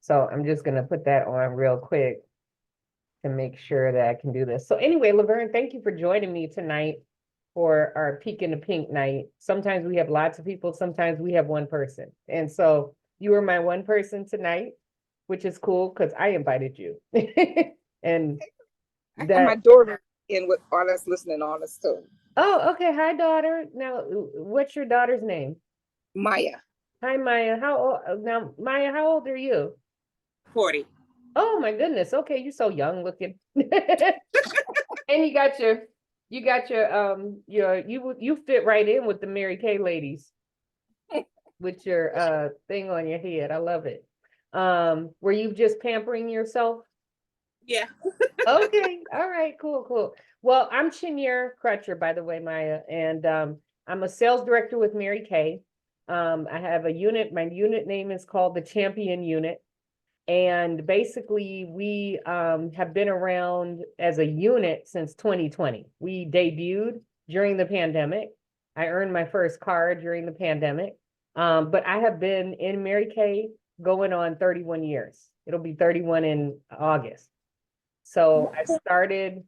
So I'm just gonna put that on real quick to make sure that I can do this. So anyway, Laverne, thank you for joining me tonight for our Peek in the Pink night. Sometimes we have lots of people, sometimes we have one person. And so you were my one person tonight, which is cool because I invited you. And I got my that, daughter in with all us listening on us too. oh, okay. Hi, daughter. Now, what's your daughter's name? Maya, Hi, Maya. How old? Now, Maya, how old are you? 40. Oh my goodness. Okay, you're so young looking. And you got your you fit right in with the Mary Kay ladies with your thing on your head. I love it. Were you just pampering yourself? Yeah. Okay, all right, cool, cool. Well, I'm Chenier Crutcher, by the way, Maya, and I'm a sales director with Mary Kay. I have a unit, my unit name is called the Champion Unit. And basically, we have been around as a unit since 2020. We debuted during the pandemic. I earned my first car during the pandemic. But I have been in Mary Kay going on 31 years. It'll be 31 in August. So I started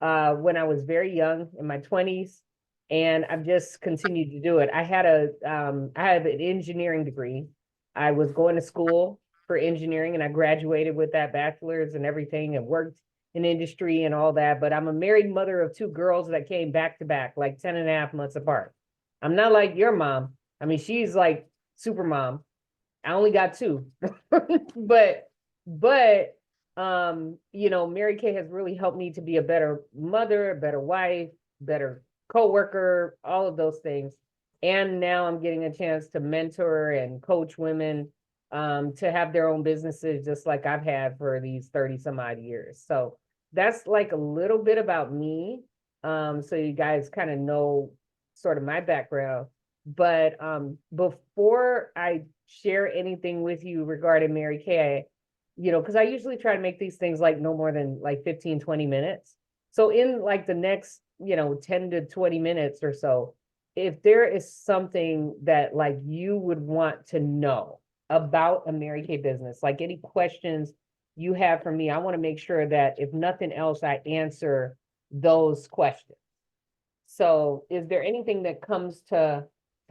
when I was very young in my 20s, and I've just continued to do it. I have an engineering degree. I was going to school for engineering and I graduated with that bachelor's and everything and worked in industry and all that. But I'm a married mother of two girls that came back to back, like 10 and a half months apart. I'm not like your mom. I mean, she's like super mom. I only got two. but but Mary Kay has really helped me to be a better mother, a better wife, better coworker, all of those things. And now I'm getting a chance to mentor and coach women to have their own businesses just like I've had for these 30 some odd years. So that's like a little bit about me. So you guys kind of know sort of my background. But before I share anything with you regarding Mary Kay, because I usually try to make these things like no more than like 15, 20 minutes. So in like the next, 10 to 20 minutes or so, if there is something that like you would want to know about a Mary Kay business, like any questions you have for me, I want to make sure that if nothing else, I answer those questions. So is there anything that comes to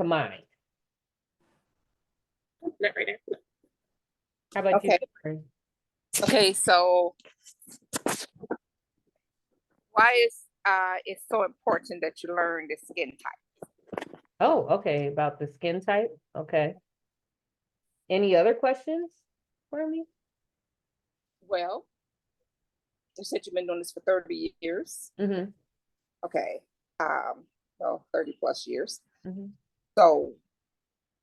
mind? Not right now. How about you, Okay. Karen? Okay. So why is it's so important that you learn the skin type? Oh, okay, about the skin type. Okay. Any other questions for me? Well, you said you've been doing this for 30 years. Mm-hmm. Okay. Well, 30 plus years. Mm-hmm. So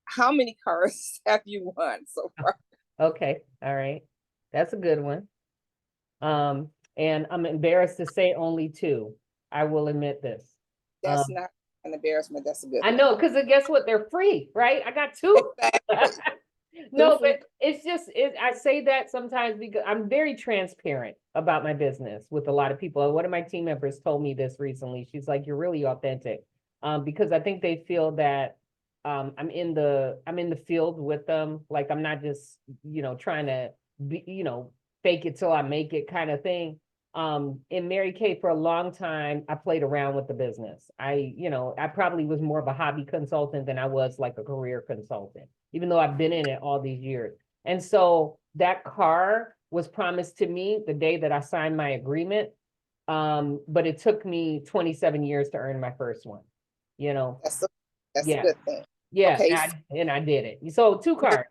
how many cars have you won so far? Okay, all right. That's a good one. And I'm embarrassed to say only two. I will admit this. That's not an embarrassment. That's a good I thing. know, because guess what? They're free, right? I got two. Exactly. Two No, free. but it's just I say that sometimes because I'm very transparent about my business with a lot of people. And one of my team members told me this recently. She's like, "You're really authentic," because I think they feel that I'm in the field with them. Like I'm not just trying to be fake it till I make it kind of thing. In Mary Kay for a long time, I played around with the business. I probably was more of a hobby consultant than I was like a career consultant, even though I've been in it all these years. And so that car was promised to me the day that I signed my agreement. But it took me 27 years to earn my first one, you know? That's a, that's a Yeah. good thing. Yeah. Okay. And I did it. So two cars.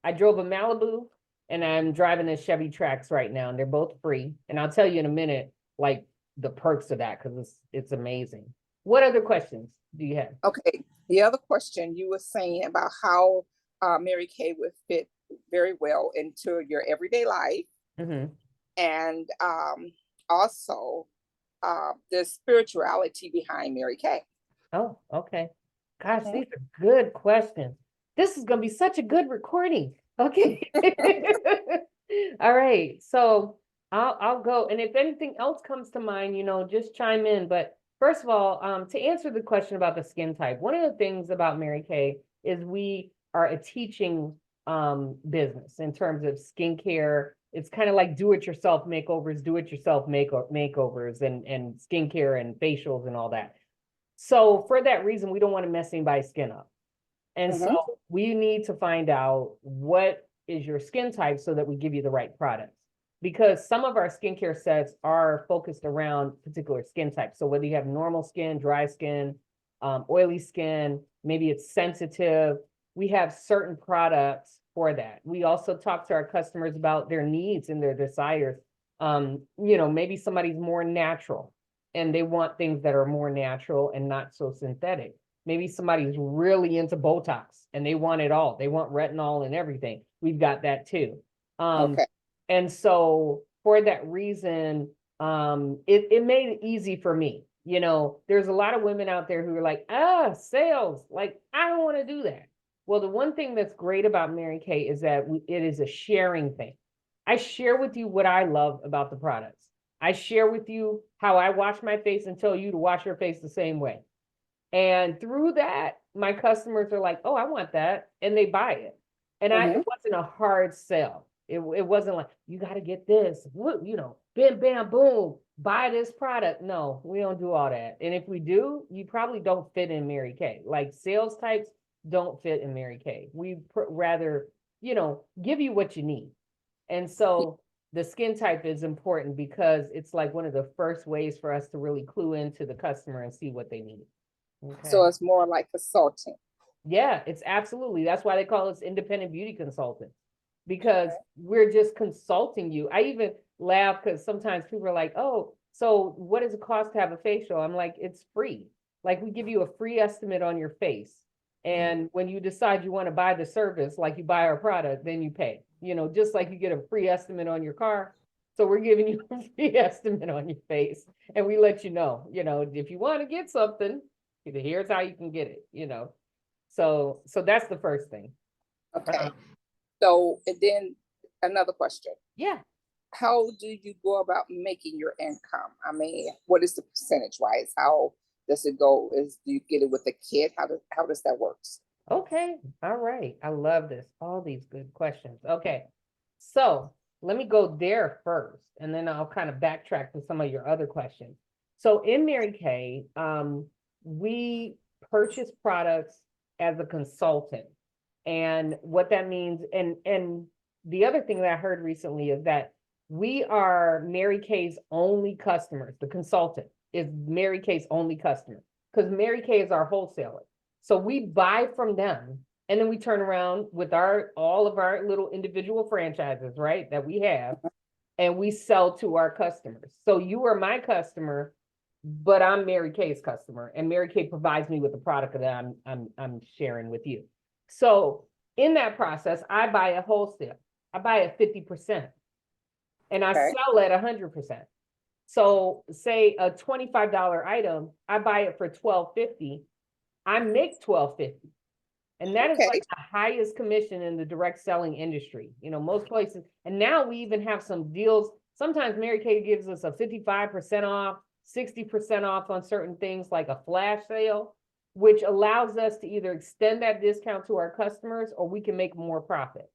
I drove a Malibu and I'm driving a Chevy Trax right now, and they're both free. And I'll tell you in a minute, like the perks of that, because it's amazing. What other questions do you have? Okay. The other question you were saying about how Mary Kay would fit very well into your everyday life, Mm-hmm. and also the spirituality behind Mary Kay. Oh, okay. Gosh, Mhm. these are good questions. This is going to be such a good recording. Okay. All right. So I'll go. And if anything else comes to mind, just chime in. But first of all, to answer the question about the skin type, one of the things about Mary Kay is we are a teaching business in terms of skincare. It's kind of like do-it-yourself makeovers, makeovers and skincare and facials and all that. So for that reason, we don't want to mess anybody's skin up. And Mhm. so we need to find out what is your skin type so that we give you the right products. Because some of our skincare sets are focused around particular skin types. So whether you have normal skin, dry skin, oily skin, maybe it's sensitive, we have certain products for that. We also talk to our customers about their needs and their desires. Maybe somebody's more natural and they want things that are more natural and not so synthetic. Maybe somebody's really into Botox and they want it all. They want retinol and everything. We've got that too. Okay. And so for that reason, it made it easy for me. There's a lot of women out there who are like, sales, like, I don't want to do that. Well, the one thing that's great about Mary Kay is that it is a sharing thing. I share with you what I love about the products. I share with you how I wash my face and tell you to wash your face the same way. And through that, my customers are like, oh, I want that. And they buy it. And it wasn't a hard sell. It wasn't like, you got to get this, bam, bam, boom, buy this product. No, we don't do all that. And if we do, you probably don't fit in Mary Kay. Like sales types don't fit in Mary Kay. We rather, give you what you need. And so the skin type is important because it's like one of the first ways for us to really clue into the customer and see what they need. Okay. So it's more like consulting. Yeah, it's absolutely. That's why they call us independent beauty consultants, because we're just consulting you. I even laugh because sometimes people are like, oh, so what does it cost to have a facial? I'm like, it's free. Like we give you a free estimate on your face. And when you decide you want to buy the service, like you buy our product, then you pay, just like you get a free estimate on your car. So we're giving you a free estimate on your face and we let you know, if you want to get something, here's how you can get it. So that's the first thing. Okay. So, and then another question. Yeah. How do you go about making your income? I mean, what is the percentage wise? How does it go? Do you get it with a kit? How does that work? Okay. All right. I love this. All these good questions. Okay. So let me go there first, and then I'll kind of backtrack to some of your other questions. So in Mary Kay, we purchase products as a consultant. And what that means, and the other thing that I heard recently is that we are Mary Kay's only customers. The consultant is Mary Kay's only customer because Mary Kay is our wholesaler. So we buy from them and then we turn around with all of our little individual franchises, right, that we have, and we sell to our customers. So you are my customer, but I'm Mary Kay's customer, and Mary Kay provides me with the product that I'm sharing with you. So in that process, I buy a wholesale. I buy at 50%, and I sell at 100%. So say a $25 item, I buy it for $12.50. I make $12.50. And that is like the highest commission in the direct selling industry. Most places. And now we even have some deals. Sometimes Mary Kay gives us a 55% off, 60% off on certain things like a flash sale, which allows us to either extend that discount to our customers or we can make more profit.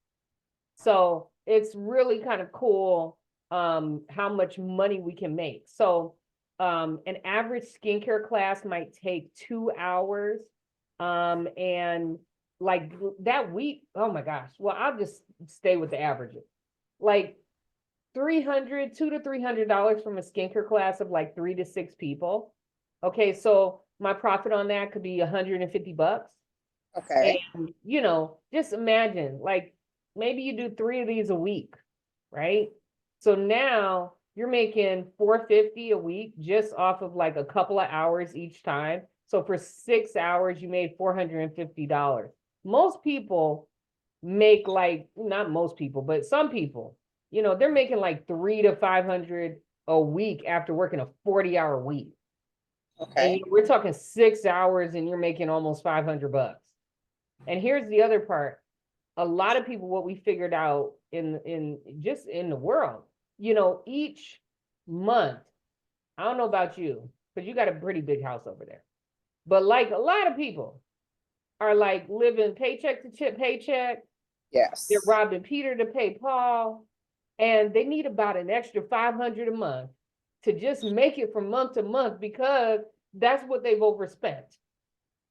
So it's really kind of cool how much money we can make. So an average skincare class might take 2 hours. And like that week, oh my gosh, well, I'll just stay with the averages. Like $200 to $300 from a skincare class of like 3 to 6 people. Okay, so my profit on that could be $150. Okay. And just imagine, like maybe you do 3 of these a week, right? So now you're making $450 a week just off of like a couple of hours each time. So for 6 hours, you made $450. Most people make like, not most people, but some people, they're making like 300 to 500 a week after working a 40-hour week. Okay. And we're talking 6 hours and you're making almost $500. And here's the other part. A lot of people, what we figured out in the world, each month, I don't know about you, because you got a pretty big house over there. But like a lot of people are like living paycheck to paycheck. Yes. They're robbing Peter to pay Paul, and they need about an extra 500 a month to just make it from month to month because that's what they've overspent.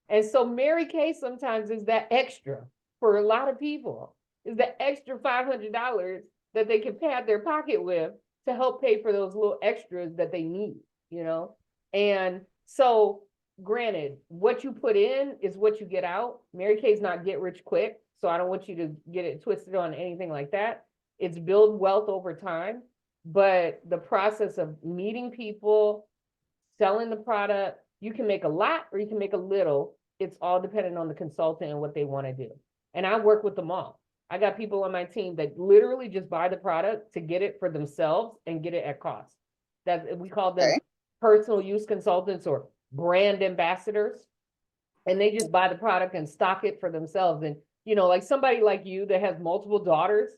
And so Mary Kay sometimes is that extra for a lot of people, is the extra $500 that they can pad their pocket with to help pay for those little extras that they need, you know? And so granted, what you put in is what you get out. Mary Kay's not get rich quick, so I don't want you to get it twisted on anything like that. It's build wealth over time, but the process of meeting people, selling the product, you can make a lot or you can make a little. It's all dependent on the consultant and what they want to do. And I work with them all. I got people on my team that literally just buy the product to get it for themselves and get it at cost. That we call them Okay. personal use consultants or brand ambassadors. And they just buy the product and stock it for themselves. And, you know, like somebody like you that has multiple daughters,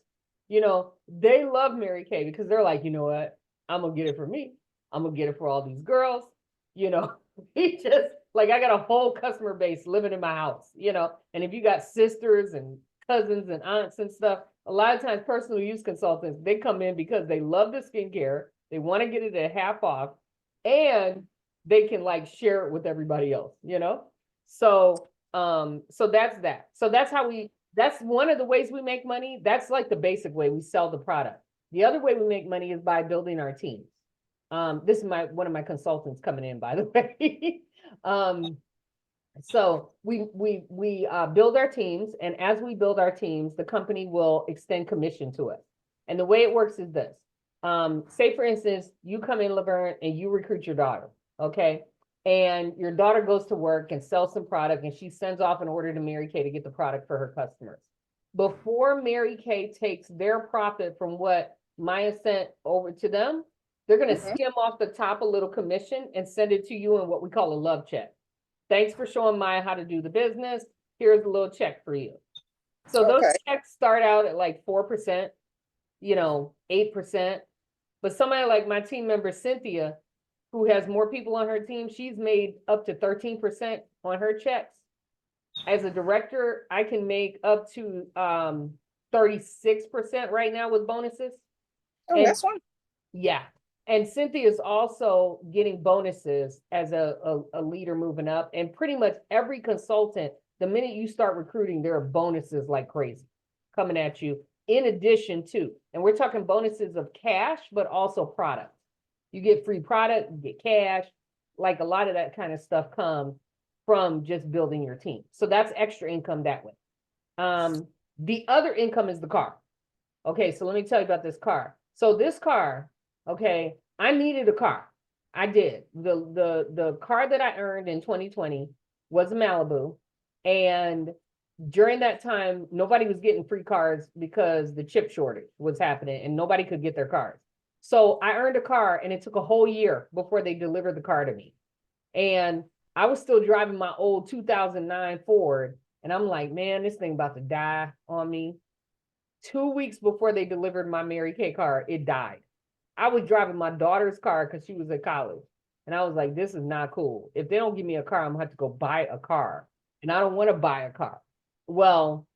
you know, they love Mary Kay because they're like, you know what? I'm gonna get it for me. I'm gonna get it for all these girls. You know, he just like I got a whole customer base living in my house, you know. And if you got sisters and cousins and aunts and stuff, a lot of times personal use consultants, they come in because they love the skincare, they want to get it at half off, and they can like share it with everybody else, you know. So so that's that. So that's how that's one of the ways we make money. That's like the basic way we sell the product. The other way we make money is by building our teams. This is one of my consultants coming in, by the way. So we build our teams, and as we build our teams, the company will extend commission to us. And the way it works is this. Say for instance, you come in, Laverne, and you recruit your daughter, okay? And your daughter goes to work and sells some product, and she sends off an order to Mary Kay to get the product for her customers. Before Mary Kay takes their profit from what Maya sent over to them, they're going to skim off the top a little commission and send it to you in what we call a love check. Thanks for showing Maya how to do the business. Here's a little check for you. So those checks start out at like 4%, you know, 8%. But somebody like my team member, Cynthia, who has more people on her team, she's made up to 13% on her checks. As a director, I can make up to 36% right now with bonuses. Oh, and, that's one. Yeah. And Cynthia is also getting bonuses as a leader moving up. And pretty much every consultant, the minute you start recruiting, there are bonuses like crazy coming at you in addition to, and we're talking bonuses of cash, but also product. You get free product, you get cash, like a lot of that kind of stuff comes from just building your team. So that's extra income that way. The other income is the car. Okay, so let me tell you about this car. So this car, okay, I needed a car. I did. The car that I earned in 2020 was a Malibu. And during that time, nobody was getting free cars because the chip shortage was happening and nobody could get their cars. So I earned a car and it took a whole year before they delivered the car to me. And I was still driving my old 2009 Ford. And I'm like, man, this thing about to die on me. 2 weeks before they delivered my Mary Kay car, it died. I was driving my daughter's car because she was at college. And I was like, this is not cool. If they don't give me a car, I'm gonna have to go buy a car. And I don't want to buy a car. Well,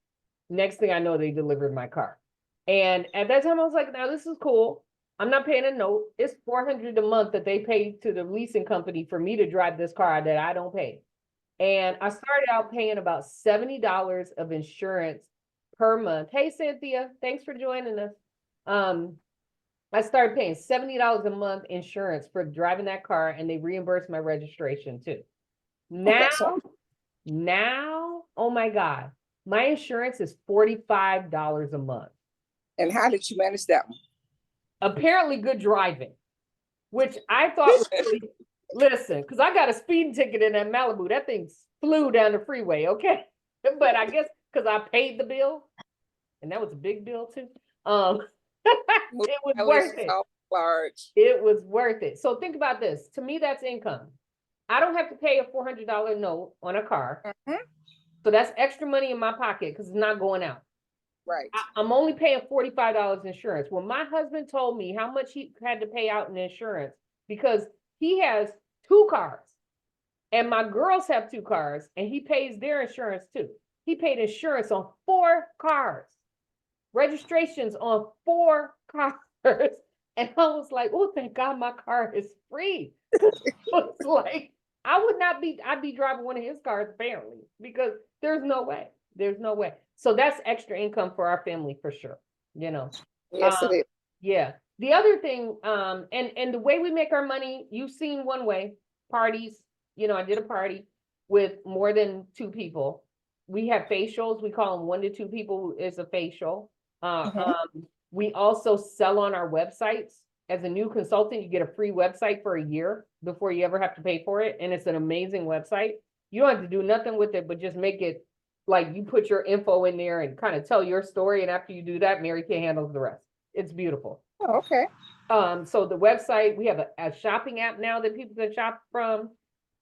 next thing I know, they delivered my car. And at that time, I was like, now this is cool. I'm not paying a note. It's $400 a month that they pay to the leasing company for me to drive this car that I don't pay. And I started out paying about $70 of insurance per month. Hey, Cynthia, thanks for joining us. I started paying $70 a month insurance for driving that car, and they reimbursed my registration too. Now, oh my God, my insurance is $45 a month. And how did you manage that one? Apparently good driving, which I thought was really, listen, because I got a speeding ticket in that Malibu. That thing flew down the freeway, okay? But I guess because I paid the bill, and that was a big bill too. It was worth it. Large. It was worth it. So think about this. To me, that's income. I don't have to pay a $400 note on a car. So that's extra money in my pocket because it's not going out. Right. I'm only paying $45 insurance. When my husband told me how much he had to pay out in insurance, because he has 2 cars and my girls have 2 cars and he pays their insurance too. He paid insurance on 4 cars. registrations on 4 cars. And I was like, oh, thank God my car is free. It's like, I'd be driving one of his cars apparently, because there's no way. There's no way. So that's extra income for our family for sure, you know. Yes, it is. Yeah. The other thing, and the way we make our money, you've seen one way, parties. You know, I did a party with more than 2 people. We have facials. We call them 1 to 2 people is a facial. Mhm. We also sell on our websites. As a new consultant, you get a free website for a year before you ever have to pay for it. And it's an amazing website. You don't have to do nothing with it, but just make it like you put your info in there and kind of tell your story. And after you do that, Mary Kay handles the rest. It's beautiful. Oh, okay. So the website, we have a shopping app now that people can shop from.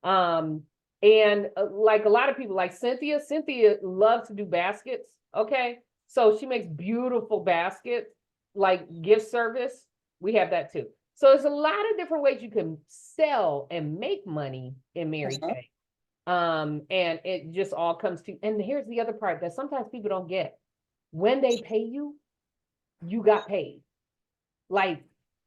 And like a lot of people, like Cynthia loves to do baskets. Okay. So she makes beautiful baskets, like gift service. We have that too. So there's a lot of different ways you can sell and make money in Mary Mhm. Kay. And it just all comes to, and here's the other part that sometimes people don't get. When they pay you, you got paid. Like,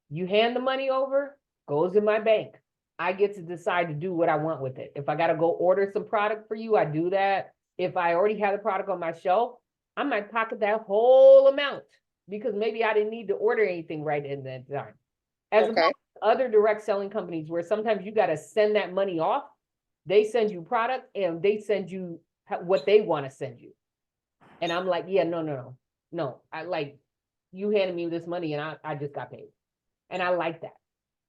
you hand the money over, goes in my bank. I get to decide to do what I want with it. If I got to go order some product for you, I do that. If I already have the product on my shelf, I might pocket that whole amount because maybe I didn't need to order anything right in that time. As Okay. opposed to other direct selling companies where sometimes you got to send that money off. They send you product and they send you what they want to send you. And I'm like, yeah, no. I like, you handed me this money and I just got paid. And I like that.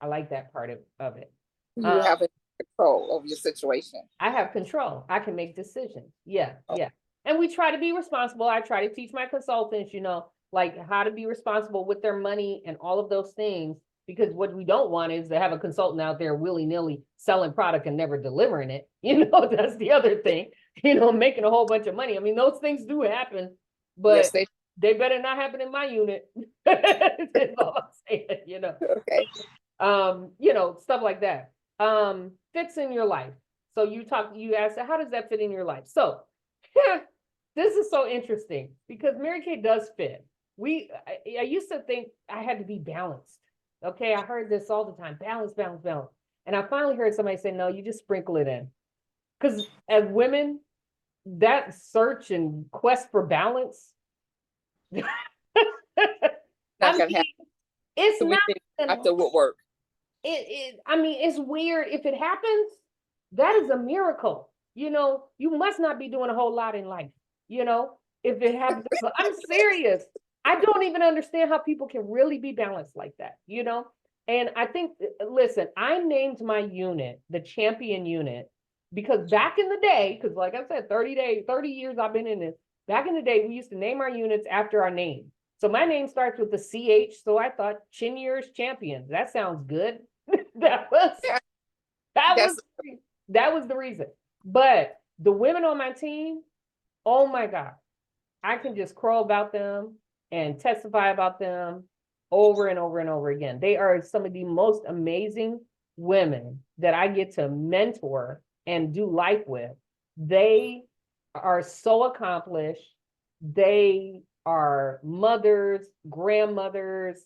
I like that part of it. You have control over your situation. I have control. I can make decisions. Yeah, Oh, yeah. And we try to be responsible. I try to teach my consultants, you know, like how to be responsible with their money and all of those things. Because what we don't want is to have a consultant out there willy-nilly selling product and never delivering it. You know, that's the other thing, you know, making a whole bunch of money. I mean, those things do happen, yes, but they better not happen in my unit. That's all I'm saying, you know. okay. You know, stuff like that. Fits in your life. So you asked, how does that fit in your life? So this is so interesting because Mary Kay does fit. I used to think I had to be balanced. Okay, I heard this all the time, balance, balance, balance. And I finally heard somebody say, no, you just sprinkle it in. Because as women, that search and quest for balance, Not I gonna mean, happen. it's So we not think gonna after woodwork. I mean, it's weird. If it happens, that is a miracle. You know, you must not be doing a whole lot in life. You know, if it happens, I'm serious. I don't even understand how people can really be balanced like that, you know? And I think, listen, I named my unit the champion unit because back in the day, because like I said, 30 years I've been in this. Back in the day, we used to name our units after our name. So my name starts with the CH. So I thought Chinyear's Champions. That sounds good. that was Yeah, that that's was that was the reason. But the women on my team, oh my God, I can just crow about them and testify about them over and over and over again. They are some of the most amazing women that I get to mentor and do life with. They are so accomplished. They are mothers, grandmothers,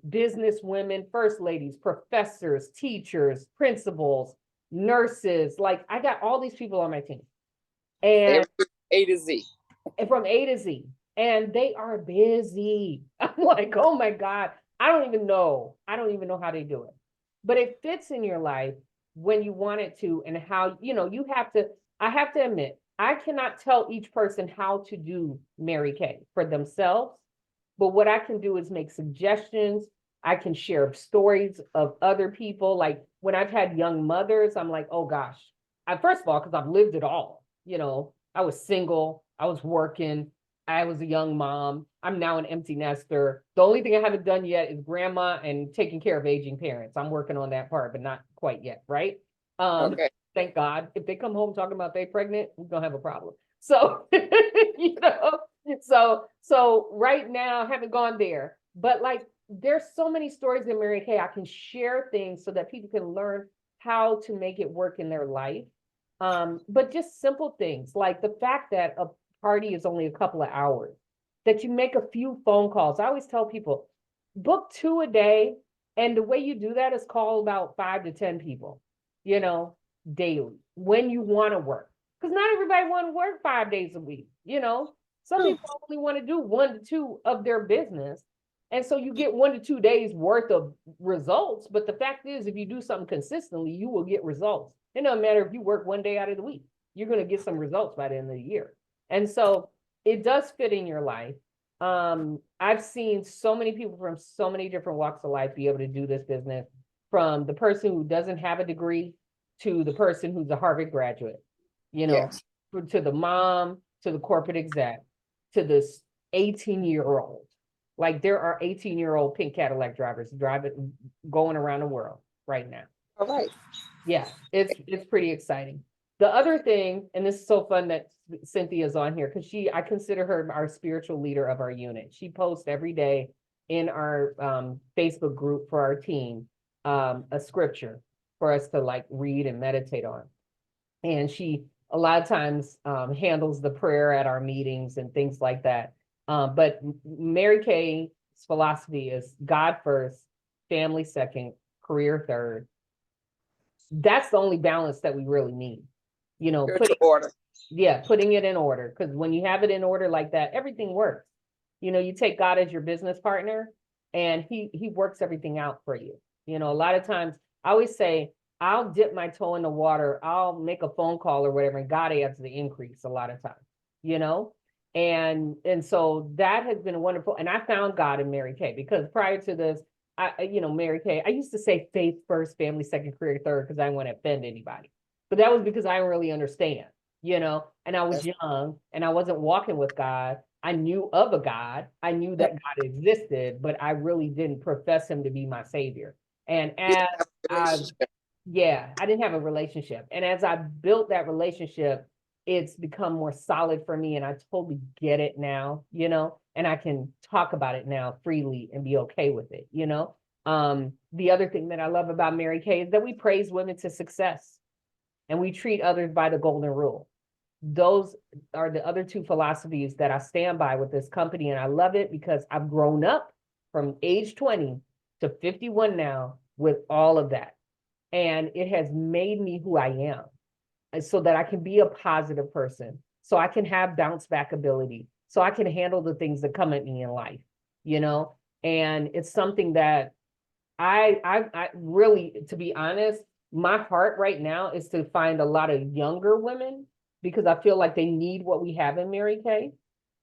business women, first ladies, professors, teachers, principals, nurses. Like I got all these people on my team. And A to Z. from A to Z. And they are busy. I'm like, oh my God. I don't even know. I don't even know how they do it. But it fits in your life when you want it to, and how, you know, I have to admit, I cannot tell each person how to do Mary Kay for themselves. But what I can do is make suggestions. I can share stories of other people. Like when I've had young mothers, I'm like, oh gosh. First of all, because I've lived it all. You know, I was single, I was working, I was a young mom. I'm now an empty nester. The only thing I haven't done yet is grandma and taking care of aging parents. I'm working on that part, but not quite yet, right? Okay. Thank God. If they come home talking about they pregnant, we're gonna have a problem. So, you know, so right now I haven't gone there, but like there's so many stories in Mary Kay. I can share things so that people can learn how to make it work in their life. But just simple things like the fact that a party is only a couple of hours. that you make a few phone calls. I always tell people, book 2 a day. And the way you do that is call about 5 to 10 people, you know, daily when you want to work. Because not everybody want to work 5 days a week, you know. Some True. people only want to do 1 to 2 of their business. And so you get 1 to 2 days worth of results. But the fact is, if you do something consistently, you will get results. It doesn't matter if you work 1 day out of the week, you're going to get some results by the end of the year. And so it does fit in your life. I've seen so many people from so many different walks of life be able to do this business, from the person who doesn't have a degree to the person who's a Harvard graduate, you know, Yes. to the mom, to the corporate exec, to this 18-year-old. Like there are 18-year-old pink Cadillac drivers driving, going around the world right now. All right. Yeah, it's pretty exciting. The other thing, and this is so fun that Cynthia's on here, because I consider her our spiritual leader of our unit. She posts every day in our Facebook group for our team a scripture for us to like read and meditate on. And she a lot of times handles the prayer at our meetings and things like that. But Mary Kay's philosophy is God first, family second, career third. That's the only balance that we really need. You know, Spiritual order. putting it in order. Because when you have it in order like that, everything works. You know, you take God as your business partner and he works everything out for you. You know, a lot of times I always say, I'll dip my toe in the water, I'll make a phone call or whatever, and God adds the increase a lot of times, you know? And so that has been wonderful. And I found God in Mary Kay, because prior to this, Mary Kay, I used to say faith first, family second, career third, because I didn't want to offend anybody. But that was because I didn't really understand, you know, and I was young and I wasn't walking with God. I knew of a God. I knew that God existed, but I really didn't profess him to be my savior. And as I, I didn't have a relationship. And as I built that relationship, it's become more solid for me. And I totally get it now, you know, and I can talk about it now freely and be okay with it, you know. The other thing that I love about Mary Kay is that we praise women to success and we treat others by the golden rule. Those are the other 2 philosophies that I stand by with this company. And I love it because I've grown up from age 20 to 51 now with all of that. And it has made me who I am, and so that I can be a positive person, so I can have bounce back ability, so I can handle the things that come at me in life, you know? And it's something that I really, to be honest, my heart right now is to find a lot of younger women, because I feel like they need what we have in Mary Kay.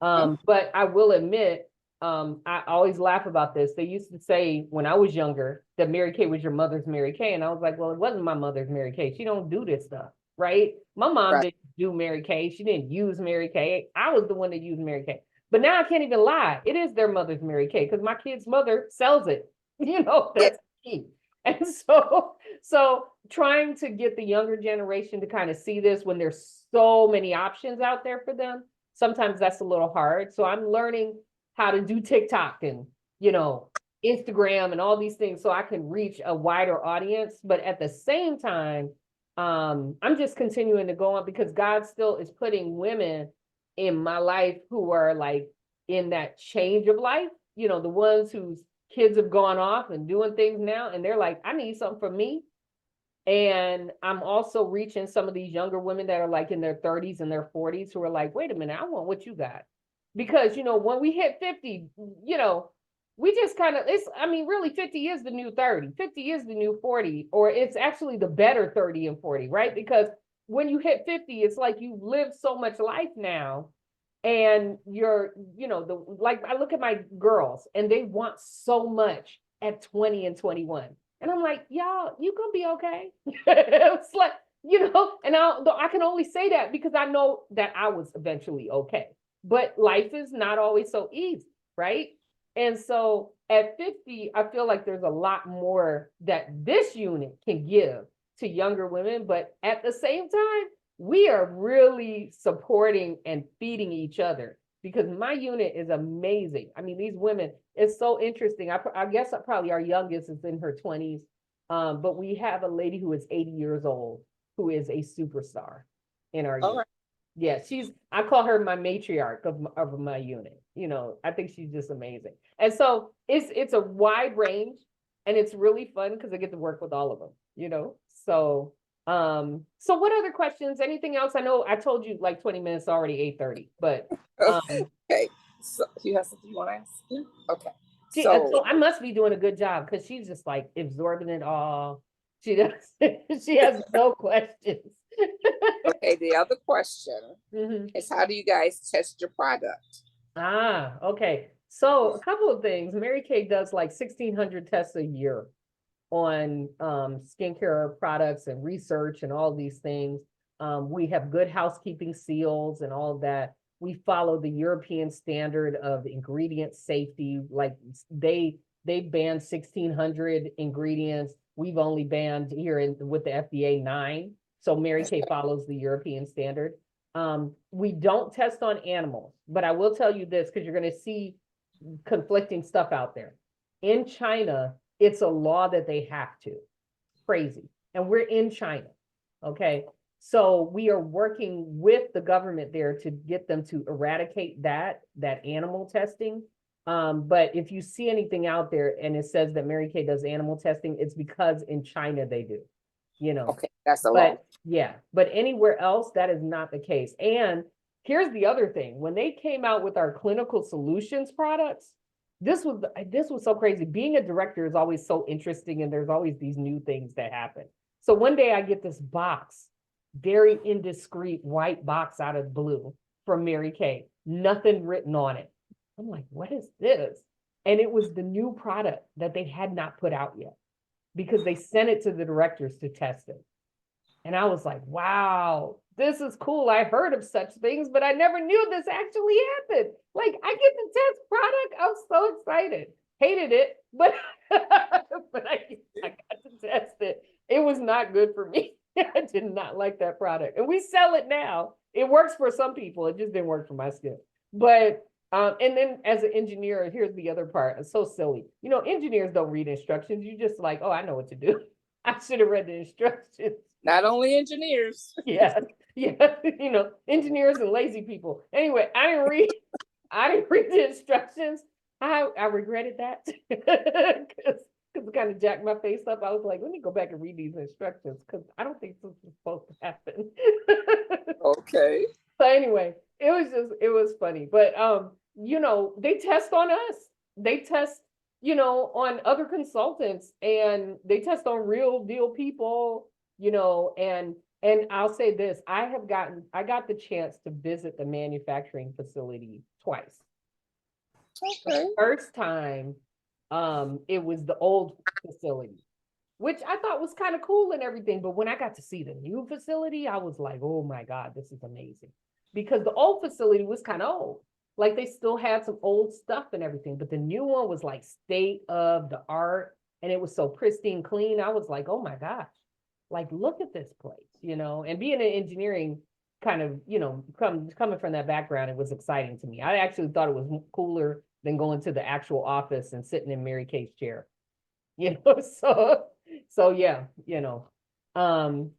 But I will admit, I always laugh about this. They used to say when I was younger that Mary Kay was your mother's Mary Kay. And I was like, well, it wasn't my mother's Mary Kay. She don't do this stuff, right? My mom didn't do Mary Kay. She didn't use Mary Kay. I was the one that used Mary Kay. But now I can't even lie. It is their mother's Mary Kay, because my kid's mother sells it. You know, that's key. And so trying to get the younger generation to kind of see this when there's so many options out there for them, sometimes that's a little hard. So I'm learning how to do TikTok and, you know, Instagram and all these things so I can reach a wider audience. But at the same time, I'm just continuing to go on, because God still is putting women in my life who are like in that change of life, you know, the ones whose kids have gone off and doing things now, and they're like, I need something for me. And I'm also reaching some of these younger women that are like in their 30s and their 40s who are like, wait a minute, I want what you got. Because, you know, when we hit 50, you know, we just kind of, really 50 is the new 30, 50 is the new 40, or it's actually the better 30 and 40, right? Because when you hit 50, it's like you've lived so much life now. And you're, you know, like I look at my girls and they want so much at 20 and 21. And I'm like, y'all, you gonna be okay. It's like, you know, and I can only say that because I know that I was eventually okay. But life is not always so easy, right? And so at 50, I feel like there's a lot more that this unit can give to younger women. But at the same time, we are really supporting and feeding each other, because my unit is amazing. I mean, these women, it's so interesting. I guess probably our youngest is in her 20s, but we have a lady who is 80 years old who is a superstar in our unit. Yeah, I call her my matriarch of my unit. You know, I think she's just amazing. And so it's a wide range and it's really fun because I get to work with all of them, you know? So what other questions? Anything else? I know I told you like 20 minutes already, 8:30, but Okay. So you have something you want to ask? Yeah. Okay. so So I must be doing a good job because she's just like absorbing it all. She does she has no questions. okay, the other question Mhm. is how do you guys test your product? Ah, okay. So a couple of things. Mary Kay does like 1,600 tests a year on skincare products and research and all these things. We have good housekeeping seals and all of that. We follow the European standard of ingredient safety. Like they banned 1,600 ingredients. We've only banned here with the FDA 9. So Mary Kay follows the European standard. We don't test on animals, but I will tell you this because you're going to see conflicting stuff out there. In China, it's a law that they have to. Crazy. And we're in China. Okay. So we are working with the government there to get them to eradicate that animal testing. But if you see anything out there and it says that Mary Kay does animal testing, it's because in China they do, you know. Okay, that's a But law. yeah, but anywhere else, that is not the case. And here's the other thing. When they came out with our clinical solutions products, this was so crazy. Being a director is always so interesting, and there's always these new things that happen. So one day I get this box, very indiscreet white box out of blue from Mary Kay, nothing written on it. I'm like, what is this? And it was the new product that they had not put out yet because they sent it to the directors to test it. And I was like, wow, this is cool. I heard of such things, but I never knew this actually happened. Like, I get to test product. I'm so excited. Hated it, but but I got to test it. It was not good for me. I did not like that product. And we sell it now. It works for some people. It just didn't work for my skin. But and then as an engineer, here's the other part. It's so silly. You know, engineers don't read instructions. You just like, oh, I know what to do. I should have read the instructions. Not only engineers. Yeah, yeah, you know, engineers and lazy people. Anyway, I didn't read the instructions. I regretted that because it kind of jacked my face up. I was like, let me go back and read these instructions because I don't think this is supposed to happen. Okay. So anyway, it was funny. But you know, they test on us. They test, you know, on other consultants and they test on real deal people, you know, and I'll say this, I got the chance to visit the manufacturing facility twice. Okay. The first time, it was the old facility, which I thought was kind of cool and everything. But when I got to see the new facility, I was like, oh my God, this is amazing. Because the old facility was kind of old. Like they still had some old stuff and everything, but the new one was like state of the art and it was so pristine clean. I was like, oh my gosh, like look at this place, you know, and being in engineering kind of, you know, coming from that background, it was exciting to me. I actually thought it was cooler than going to the actual office and sitting in Mary Kay's chair, you know, so yeah, you know.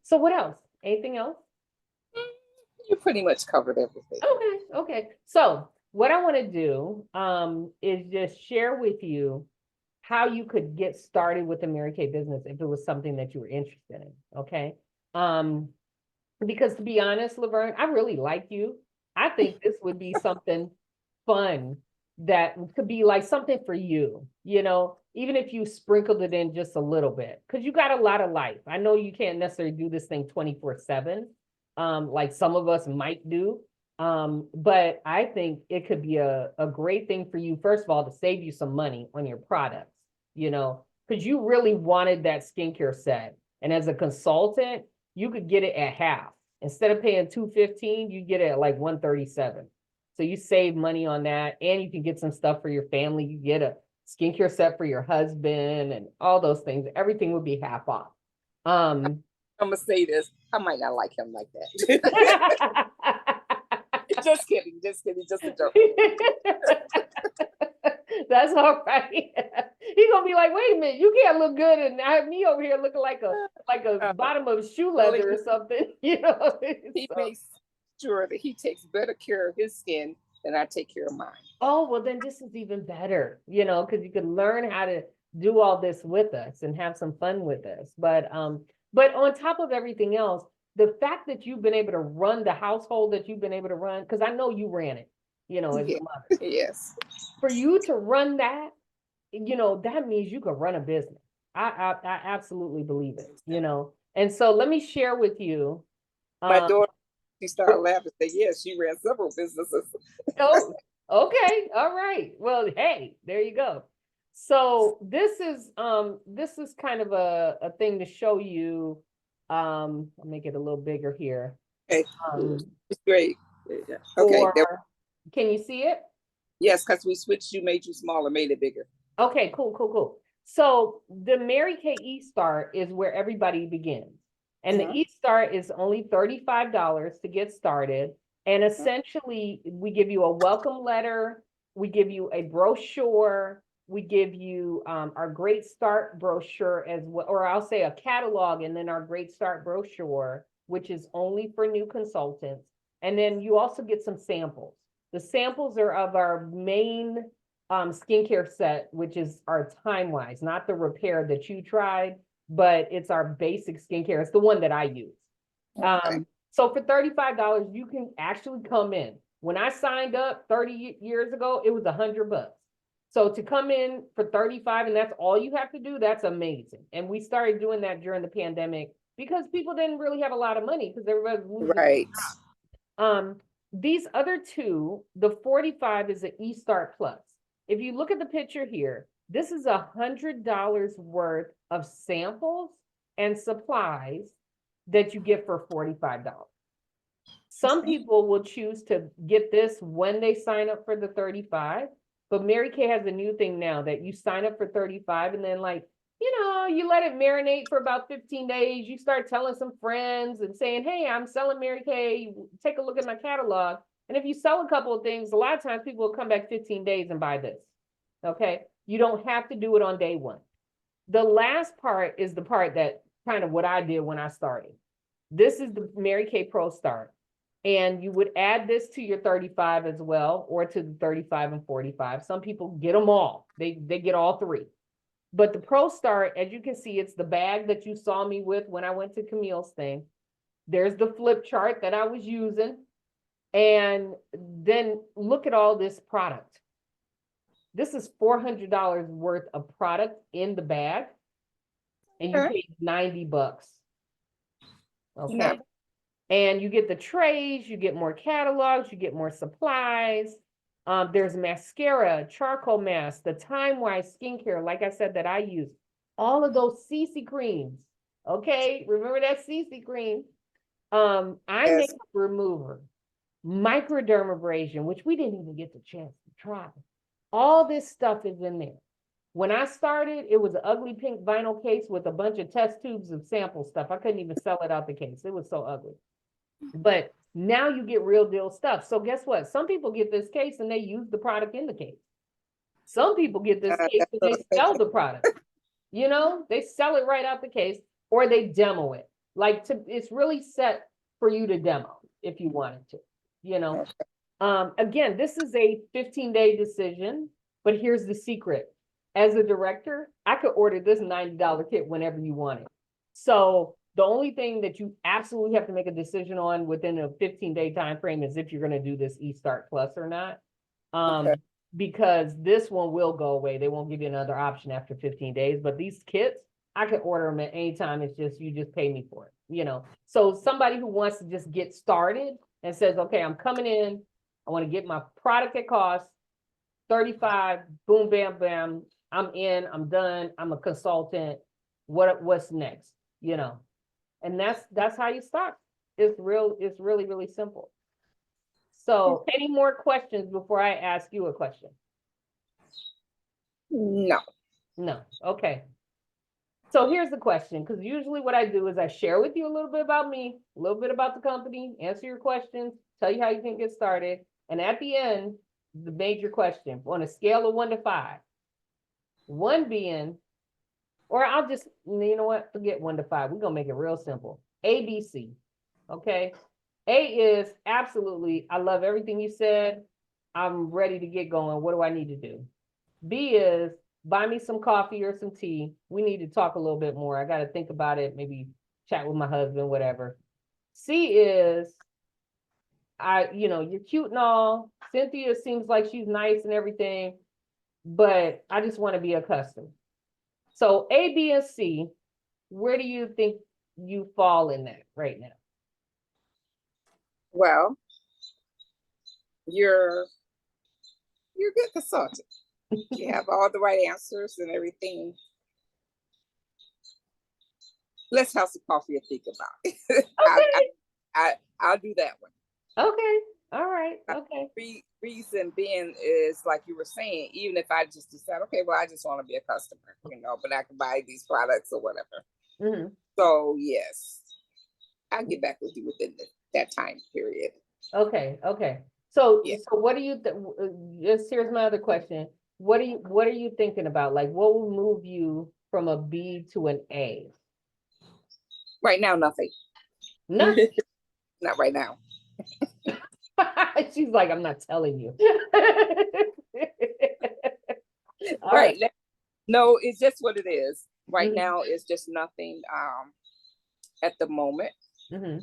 So what else? Anything else? You pretty much covered everything. Okay. So what I want to do is just share with you how you could get started with the Mary Kay business if it was something that you were interested in. Okay. Um, because to be honest, Laverne, I really like you. I think this would be something fun that could be like something for you, you know, even if you sprinkled it in just a little bit, because you got a lot of life. I know you can't necessarily do this thing 24/7, like some of us might do. But I think it could be a great thing for you, first of all, to save you some money on your products, you know, because you really wanted that skincare set. And as a consultant, you could get it at half. Instead of paying $215, you get it at like $137. So you save money on that, and you can get some stuff for your family. You get a skincare set for your husband and all those things. Everything would be half off. I'm gonna say this. I might not like him like that. Just kidding, just a joke. That's all right. He's gonna be like, wait a minute, you can't look good and have me over here looking like a bottom of shoe leather or something, you know. He So, makes sure that he takes better care of his skin than I take care of mine. Oh, well, then this is even better, because you can learn how to do all this with us and have some fun with us. But on top of everything else, the fact that you've been able to run the household that you've been able to run, because I know you ran it, as Yeah. the mother. Yes. For you to run that, that means you could run a business. I absolutely believe it. And so let me share with you. My Um, daughter, she started laughing and said, yes, she ran several businesses. Oh, okay. All right. Well, hey, there you go. So this is kind of a thing to show you. I'll make it a little bigger here. Okay. Um, It's great. Okay. for can you see it? Yes, because we switched, you made you smaller, made it bigger. Okay, cool. So the Mary Kay eStart is where everybody begins. And the eStart is only $35 to get started. And essentially, we give you a welcome letter, we give you a brochure, we give you our Great Start brochure as well, or I'll say a catalog, and then our Great Start brochure, which is only for new consultants. And then you also get some samples. The samples are of our main skincare set, which is our Time Wise, not the repair that you tried, but it's our basic skincare. It's the one that I use. Okay. So for $35, you can actually come in. When I signed up 30 years ago, it was $100. So to come in for 35 and that's all you have to do, that's amazing. And we started doing that during the pandemic because people didn't really have a lot of money because everybody was losing. Right. These other two, the 45 is an eStart Plus. If you look at the picture here, this is $100 worth of samples and supplies that you get for $45. Some people will choose to get this when they sign up for the 35, but Mary Kay has a new thing now that you sign up for 35 and then you let it marinate for about 15 days. You start telling some friends and saying, hey, I'm selling Mary Kay. Take a look at my catalog. And if you sell a couple of things, a lot of times people will come back 15 days and buy this. Okay. You don't have to do it on day one. The last part is the part that kind of what I did when I started. This is the Mary Kay Pro Start. And you would add this to your 35 as well, or to the 35 and 45. Some people get them all. They get all three. But the Pro Start, as you can see, it's the bag that you saw me with when I went to Camille's thing. There's the flip chart that I was using. And then look at all this product. This is $400 worth of product in the bag. And you pay $90. Okay. No. And you get the trays, you get more catalogs, you get more supplies. There's mascara, charcoal mask, the Time Wise skincare, like I said, that I use. All of those CC creams. Okay, remember that CC cream? Eye makeup remover, microdermabrasion, which we didn't even get the chance to try. All this stuff is in there. When I started, it was an ugly pink vinyl case with a bunch of test tubes of sample stuff. I couldn't even sell it out the case. It was so ugly. But now you get real deal stuff. So guess what? Some people get this case and they use the product in the case. Some people get this case and they sell the product. They sell it right out the case or they demo it. It's really set for you to demo if you wanted to, Again, this is a 15-day decision, but here's the secret. As a director, I could order this $90 kit whenever you want it. So the only thing that you absolutely have to make a decision on within a 15-day time frame is if you're going to do this eStart Plus or not. Because this one will go away. They won't give you another option after 15 days. But these kits, I can order them at any time. It's just you just pay me for it. So somebody who wants to just get started and says, okay, I'm coming in. I want to get my product at cost, 35, boom, bam, bam. I'm in, I'm done. I'm a consultant. What's next? And that's how you start. It's really, really simple. So any more questions before I ask you a question? No. No. Okay. So here's the question, because usually what I do is I share with you a little bit about me, a little bit about the company, answer your questions, tell you how you can get started. And at the end, the major question on a scale of 1 to 5, 1 being, or I'll just, forget 1 to 5. We're going to make it real simple. ABC. Okay. A is absolutely, I love everything you said. I'm ready to get going. What do I need to do? B is buy me some coffee or some tea. We need to talk a little bit more. I got to think about it, maybe chat with my husband, whatever. C is you're cute and all. Cynthia seems like she's nice and everything, but I just want to be a customer. So A, B, and C, where do you think you fall in that right now? Well, you're a good consultant. You have all the right answers and everything. Let's have some coffee and think about it. Okay. I'll do that one. Okay. All right. Okay. Reason being is like you were saying, even if I just decide, okay, well, I just want to be a customer, but I can buy these products or whatever. Mm-hmm. So yes, I'll get back with you within that time period. Okay. Okay. So, Yeah. so what do you just here's my other question. What are you thinking about? Like, what will move you from a B to an A? Right now, nothing. Nothing. Not right now. She's like, I'm not telling you. All Right. right. No, it's just what it is. Right Mhm. now, it's just nothing at the moment. Mhm.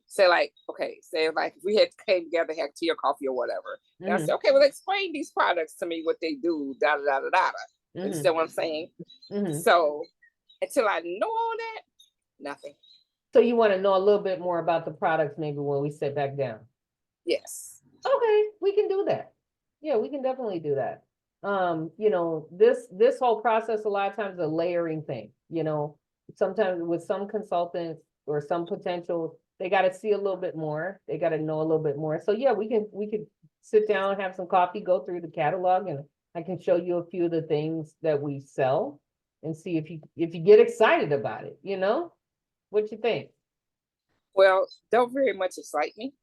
Say like if we had came together, had tea or coffee or whatever. And I Mhm. said, okay, well, explain these products to me, what they do, da da da da da. You Mhm. understand what I'm saying? Mhm. So until I know all that, nothing. So you want to know a little bit more about the products maybe when we sit back down. Yes. Okay, we can do that. Yeah, we can definitely do that. This whole process a lot of times a layering thing, sometimes with some consultants or some potential, they got to see a little bit more. They got to know a little bit more. So yeah, we could sit down, have some coffee, go through the catalog, and I can show you a few of the things that we sell and see if you get excited about it, What you think? Well, don't very much excite me.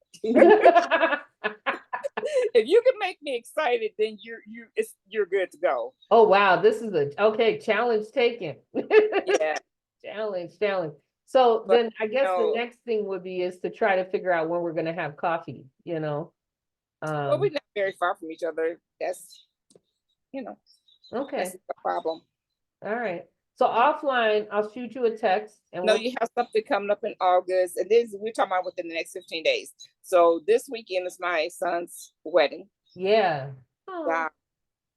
If you can make me excited, then you're good to go. Oh wow, this is okay, challenge taken. Yeah. Challenge. So But then I guess the next thing would be is to try to figure out when we're gonna have coffee, well, we're not very far from each other. That's Okay. that's the problem. All right. So offline, I'll shoot you a text and No, you have something coming up in August, and this we're talking about within the next 15 days. So this weekend is my son's wedding. Yeah. Oh,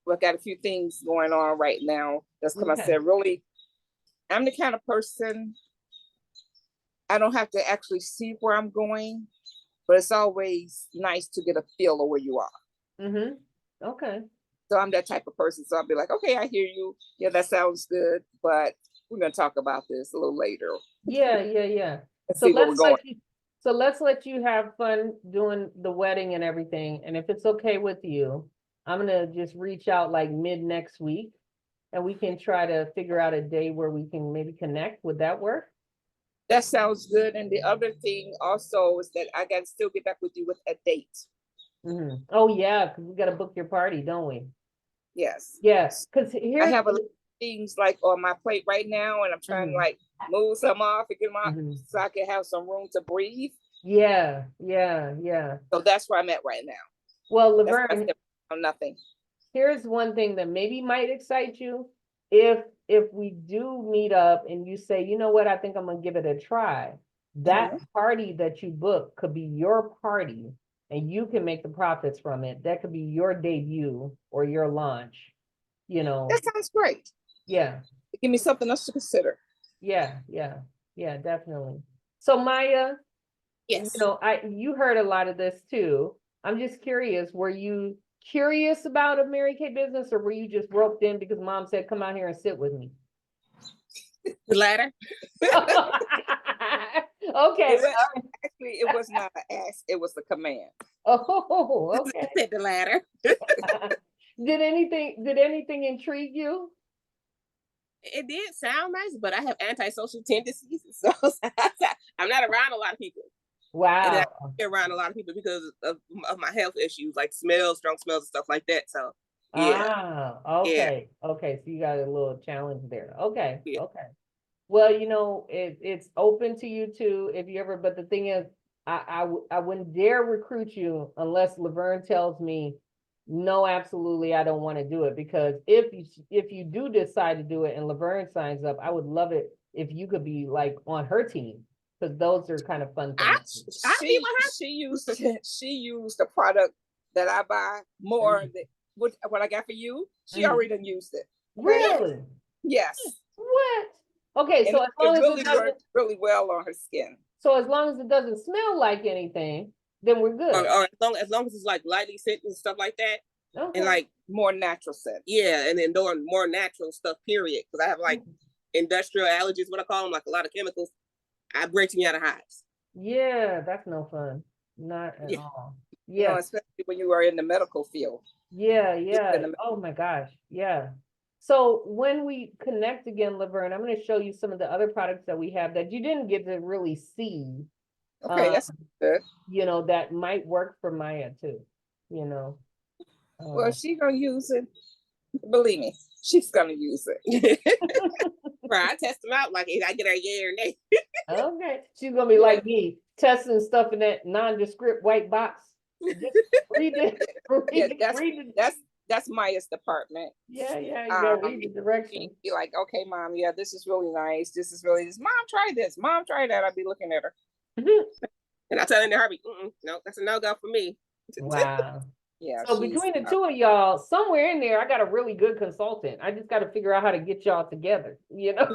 We've got a few things going on right now. That's come. I okay. said, really, I'm the kind of person I don't have to actually see where I'm going, but it's always nice to get a feel of where you are. Mm-hmm. Okay. So I'm that type of person. So I'll be like, okay, I hear you. Yeah, that sounds good, but we're gonna talk about this a little later. Yeah. And So see where we're going. let's let you have fun doing the wedding and everything. And if it's okay with you, I'm gonna just reach out like mid next week and we can try to figure out a day where we can maybe connect. Would that work? That sounds good. And the other thing also is that I got to still get back with you with a date. Mm-hmm. Oh yeah, because we got to book your party, don't we? Yes. Yeah, because I here's have a lot of things like on my plate right now, and I'm trying to like move some off and get them off so I can have some room to breathe. Yeah. So that's where I'm at right now. Well, That's why I Laverne, said nothing. here's one thing that maybe might excite you. If we do meet up and you say, you know what, I think I'm gonna give it a try, that party that you book could be your party and you can make the profits from it. That could be your debut or your launch, That sounds great. Yeah. Give me something else to consider. Yeah, definitely. So Maya, Yes. you heard a lot of this too. I'm just curious, were you curious about a Mary Kay business or were you just roped in because mom said, come out here and sit with me? The latter. Okay. Actually, it was not an ask, it was a command. Oh, okay. Said the latter. Did anything intrigue you? It did sound nice, but I have antisocial tendencies, so I'm not around a lot of people. Wow. And I get around a lot of people because of my health issues, like smells, strong smells, and stuff like that. So yeah. Okay. Okay. So you got a little challenge there. Okay. Yeah. Okay. Well, it's open to you too, if you ever, but the thing is, I wouldn't dare recruit you unless Laverne tells me, no, absolutely, I don't want to do it. Because if you do decide to do it and Laverne signs up, I would love it if you could be like on her team, because those are kind of fun things. I'll be with her. She used the product that I buy more Mhm. than what I got for you. She Mhm. already done used it. Really? Yes. What? Okay, And so as long it as really it doesn't, worked really well on her skin. so as long as it doesn't smell like anything, then we're good. Or as long as it's like lightly scented and stuff like that, and Okay. like More natural scent. yeah, and then doing more natural stuff. Period. Because I have like industrial allergies, what I call them, like a lot of chemicals. I break me out of hives. Yeah, that's no fun. Not at Yeah. all. You know, Yeah, especially when you are in the medical field. yeah, In yeah. the- Oh my gosh, yeah. So when we connect again, Laverne, I'm going to show you some of the other products that we have that you didn't get to really see. Okay, that's good. You know, that might work for Maya too. You know. Well, she gonna use it. Believe me, she's gonna use it. Right, I test them out like I get her yay or nay. Okay, she's gonna be like me, testing stuff in that nondescript white box. Just read it, Yeah, read it. that's Maya's department. Yeah, yeah, you gotta read the She'd directions. be like, okay, mom, yeah, this is really nice. This is really this. Mom, try this. Mom, try that. I'd be looking at her. And I tell her in the heartbeat, no, that's a no go for me. Wow. Yeah. So between the two of y'all, somewhere in there, I got a really good consultant. I just got to figure out how to get y'all together, you know?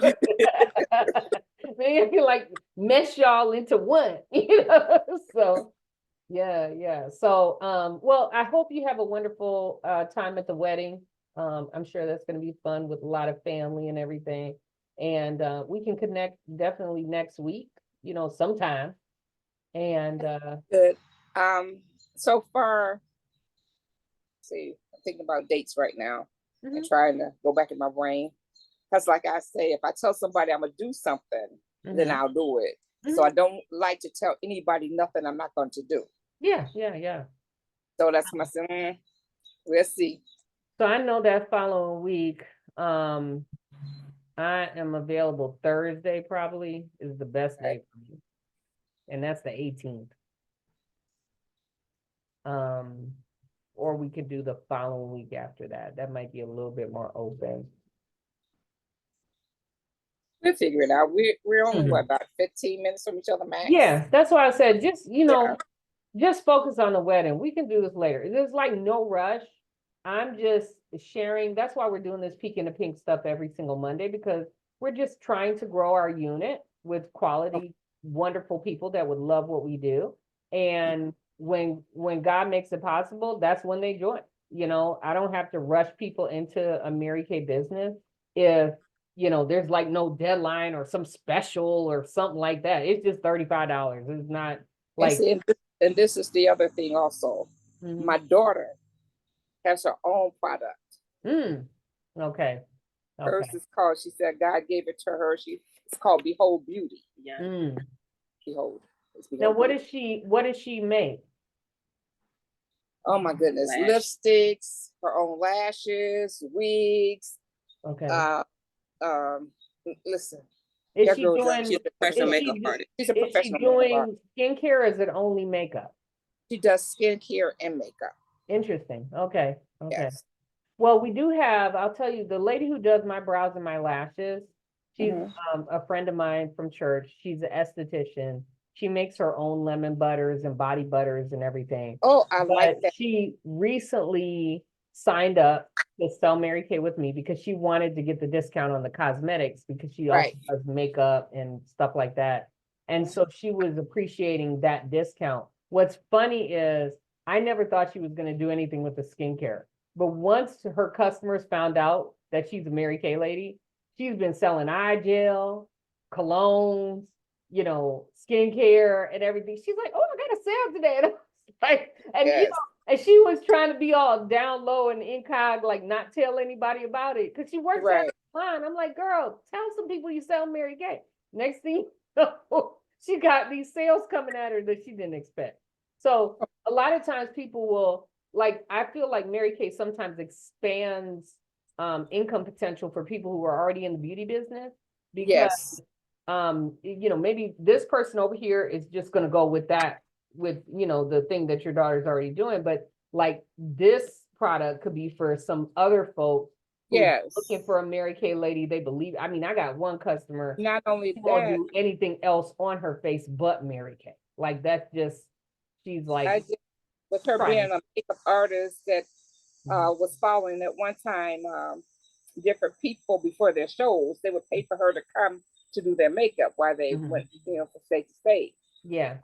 Maybe I can like mesh y'all into one, you know? So yeah, yeah. So well, I hope you have a wonderful time at the wedding. I'm sure that's gonna be fun with a lot of family and everything. And we can connect definitely next week, you know, sometime. And Good. So far, see, I'm thinking about dates right now and mhm, trying to go back in my brain. Because, like I say, if I tell somebody I'm gonna do something, then mhm, I'll do it. So mhm. I don't like to tell anybody nothing I'm not going to do. Yeah, yeah, yeah. So that's my we'll see. So I know that following week, I am available Thursday probably is the best Okay. day for me. And that's the 18th. Or we could do the following week after that. That might be a little bit more open. We'll figure it out. We're only Mhm. about 15 minutes from each other max. Yeah, that's why I said just, you know, Yeah. just focus on the wedding. We can do this later. There's like no rush. I'm just sharing. That's why we're doing this Peek in the Pink stuff every single Monday, because we're just trying to grow our unit with quality, wonderful people that would love what we do. And when God makes it possible, that's when they join. You know, I don't have to rush people into a Mary Kay business if, you know, there's like no deadline or some special or something like that. It's just $35. It's not And like, see, and this is the other thing also. mhm. My daughter has her own product. Okay, Hers okay. is called, she said God gave it to her. It's called Behold Beauty. Yeah. Behold. It's Now, Behold Beauty. what does she make? Oh my goodness. Lash. Lipsticks, her own lashes, wigs. Okay. Listen, Is that she girl doing, She's a professional is makeup she, artist. she's a is she professional makeup artist. doing skincare or is it only makeup? She does skincare and makeup. Interesting. Okay, okay. Yes. Well, we do have, I'll tell you, the lady who does my brows and my lashes, she's Mhm. a friend of mine from church. She's an esthetician. She makes her own lemon butters and body butters and everything. Oh, I like But that. she recently signed up to sell Mary Kay with me because she wanted to get the discount on the cosmetics because she also Right. does makeup and stuff like that. And so she was appreciating that discount. What's funny is I never thought she was going to do anything with the skincare. But once her customers found out that she's a Mary Kay lady, she's been selling eye gel, colognes, you know, skincare and everything. She's like, oh, I got a sale today. And I was like, and you Yes. know, and she was trying to be all down low and incog, like not tell anybody about it. Cause she works Right. online. I'm like, girl, tell some people you sell Mary Kay. Next thing you know, she got these sales coming at her that she didn't expect. So a lot of times people will, like, I feel like Mary Kay sometimes expands income potential for people who are already in the beauty business because Yes. maybe this person over here is just gonna go with that, with, the thing that your daughter's already doing, but like this product could be for some other folks who's Yes. looking for a Mary Kay lady. They believe, I mean, I got one customer Not only who won't that, do anything else on her face but Mary Kay. Like that's just, she's I like, just, with her trying. being a makeup artist that Mhm. was following at one time different people before their shows, they would pay for her to come to do their makeup while they Mhm. went, from state to state. Yeah,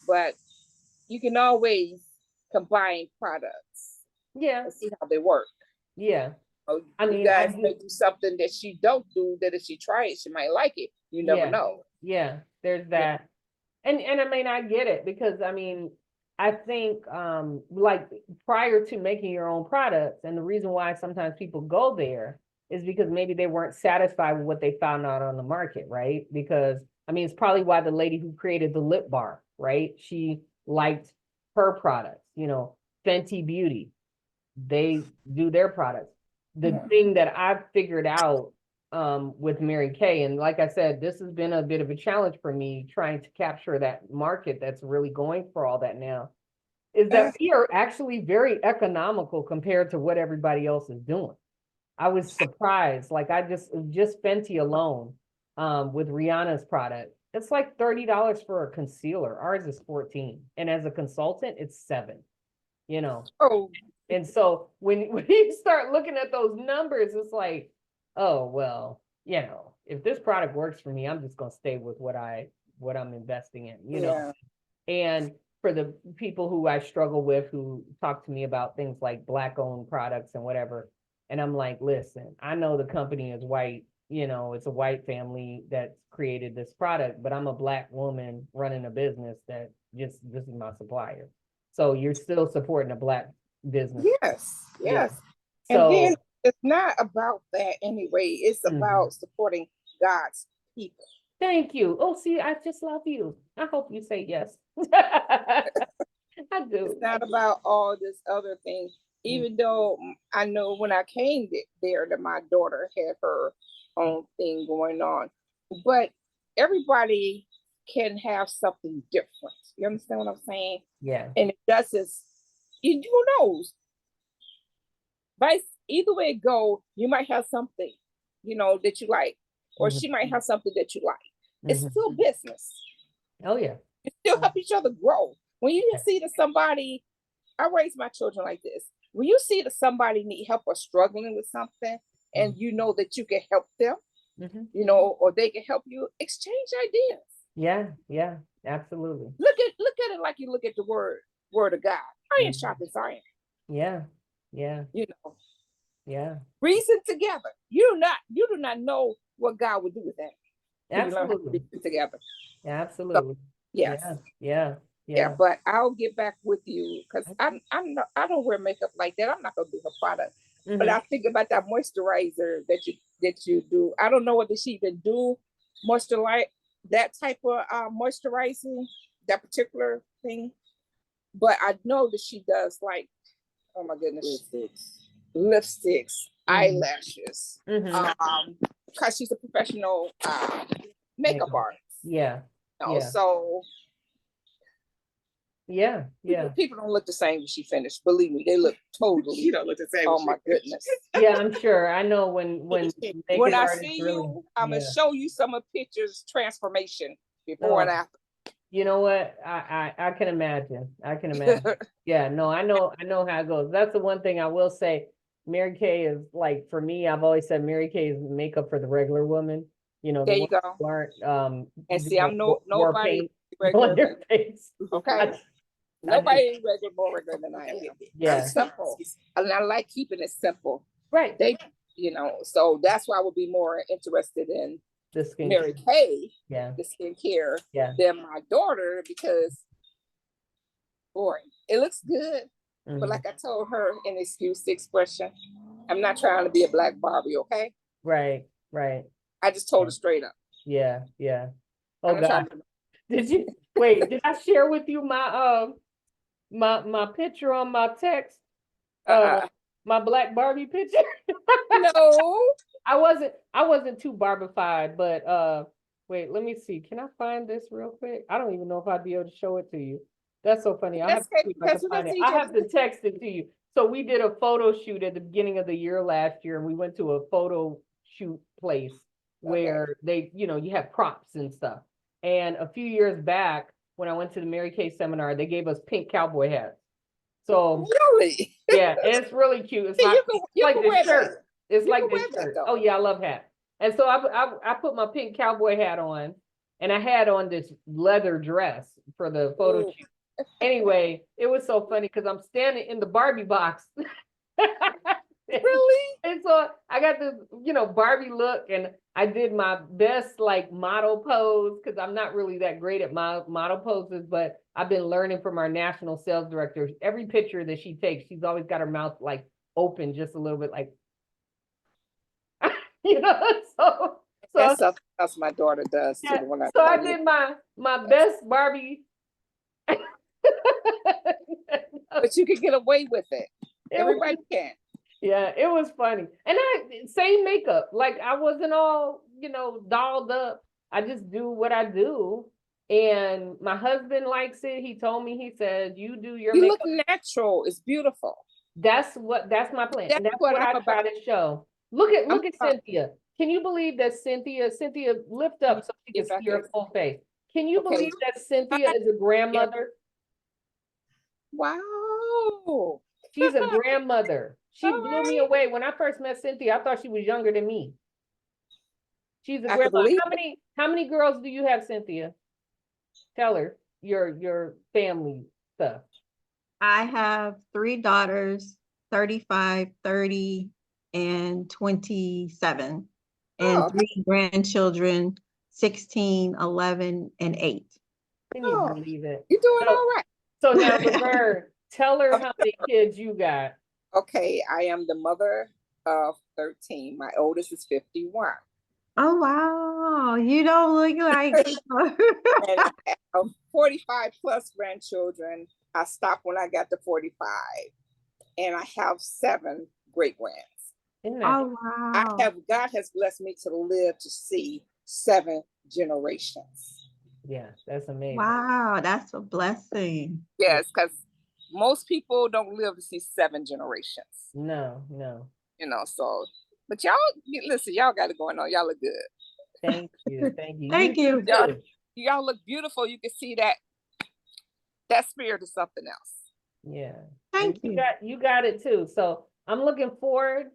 But you can always combine products yeah, and see how they work. yeah. I You mean, I guys do. may do something that she don't do, that if she try it, she might like it. You never Yeah. know. Yeah, there's Yeah. that. And I mean, I get it because I mean, I think like prior to making your own products, and the reason why sometimes people go there is because maybe they weren't satisfied with what they found out on the market, right? Because I mean, it's probably why the lady who created the lip bar, right? She liked her products, Fenty Beauty, they do their products. The Mhm. thing that I've figured out with Mary Kay, and like I said, this has been a bit of a challenge for me trying to capture that market that's really going for all that now, is that we are actually very economical compared to what everybody else is doing. I was surprised. Like I just Fenty alone, with Rihanna's product, it's like $30 for a concealer. Ours is 14. And as a consultant, it's 7, you know. Oh, And so when you start looking at those numbers, it's like, oh, well, if this product works for me, I'm just gonna stay with what I'm investing in, yeah. And for the people who I struggle with, who talk to me about things like Black owned products and whatever, and I'm like, listen, I know the company is white, it's a white family that created this product, but I'm a Black woman running a business that this is my supplier. So you're still supporting a Black business. Yes, Yeah. yes. And then So, it's not about that anyway. It's about supporting God's people. thank you. Oh, see, I just love you. I hope you say yes. I do. It's not about all this other thing. Even though I know when I came there that my daughter had her own thing going on, but everybody can have something different. You understand what I'm saying? Yeah. And it doesn't. Who knows? Vice either way it go, you might have something, that you like, or she might have something that you like. It's still business. Oh yeah. You still help each other grow. When you see that somebody, I raise my children like this. When you see that somebody need help or struggling with something, and you know that you can help them, or they can help you, exchange ideas. Yeah, yeah, absolutely. Look at it like you look at the word of God. Iron sharpens iron. Yeah, yeah, yeah. Reason together. You do not know what God would do with that. Absolutely. Reason together. Absolutely. So, yes. Yeah. But I'll get back with you because I don't wear makeup like that. I'm not gonna do her product. But I think about that moisturizer that you do. I don't know whether she even do moisturize that type of moisturizing, that particular thing. But I know that she does, like, oh my goodness, lipsticks, eyelashes. Because she's a professional makeup artist. Yeah. So Yeah. people don't look the same when she finished. Believe me, they look totally. You don't look the same. Oh my goodness. Yeah, I'm sure. I know when When I see you, I'm gonna show you some of pictures transformation before and after. You know what? I can imagine. I can imagine. Yeah, no, I know how it goes. That's the one thing I will say. Mary Kay is, like, for me, I've always said Mary Kay is makeup for the regular woman. There you go. Who aren't And see, I'm nobody regular. Okay. Nobody more regular than I am. Yeah. I'm simple. And I like keeping it simple. Right. So that's why I would be more interested in The skincare. Mary Kay, Yeah. the skincare, Yeah. than my daughter, because boy, it looks good. But like I told her in Excuse the Expression, I'm not trying to be a Black Barbie, okay? Right. I just told her straight up. Yeah. Oh God. Did I share with you my my picture on my text? My Black Barbie picture? No. I wasn't too barbified, but wait, let me see. Can I find this real quick? I don't even know if I'd be able to show it to you. That's so funny. I have That's to okay, see if I can because we find can it. see I each have to text it to you. So we did a photo shoot at the beginning of the year last year, and we went to a photo shoot place where they, you have props and stuff. And a few years back, when I went to the Mary Kay seminar, they gave us pink cowboy hats. So Really? yeah, it's really cute. It's You like, can- it's you like can the wear that. shirt. It's You like can the wear that, shirt. though. Oh yeah, I love hats. And so I put my pink cowboy hat on, and I had on this leather dress for the photo Ooh. shoot. Anyway, it was so funny because I'm standing in the Barbie box. Really? And so I got this, Barbie look, and I did my best like model pose because I'm not really that great at my model poses, but I've been learning from our national sales director. Every picture that she takes, she's always got her mouth like open just a little bit, like, you know. So That's something else my daughter does too. yeah, The one I so I tell you. did my best Barbie. But you can get away with it. It was- Everybody can. Yeah, it was funny. And same makeup. Like I wasn't all, dolled up. I just do what I do. And my husband likes it. He told me, he said, you do your You makeup. look natural. It's beautiful. That's my plan. That's And that's what what I I'm try about. to show. Look at I'm Cynthia. Can you believe that Cynthia lift up so you can Yes, I see her can. full face? Can you Okay. believe that Cynthia is a grandmother? Wow. She's a grandmother. She All blew me right. away. When I first met Cynthia, I thought she was younger than me. She's a I can grandma. believe How many girls do you have, Cynthia? Tell her your family stuff. I have 3 daughters, 35, 30, and 27, and Oh. 3 grandchildren, 16, 11, and 8. Can you Oh. believe it? You're doing So- all right. So now, Laverne, tell her how many kids you got. Okay, I am the mother of 13. My oldest is 51. Oh, wow. You don't look like And I have 45 plus grandchildren. I stopped when I got to 45. And I have 7 great grands. Isn't that Oh, wow. God has blessed me to live to see 7 generations. yeah, that's amazing. Wow, that's a blessing. Yes, because most people don't live to see 7 generations. No. So, but y'all, listen, y'all got it going on. Y'all look good. Thank you. Thank you. Thank you. Y'all, too. y'all look beautiful. You can see that spirit is something else. Yeah. Thank And you. you got it too. So I'm looking forward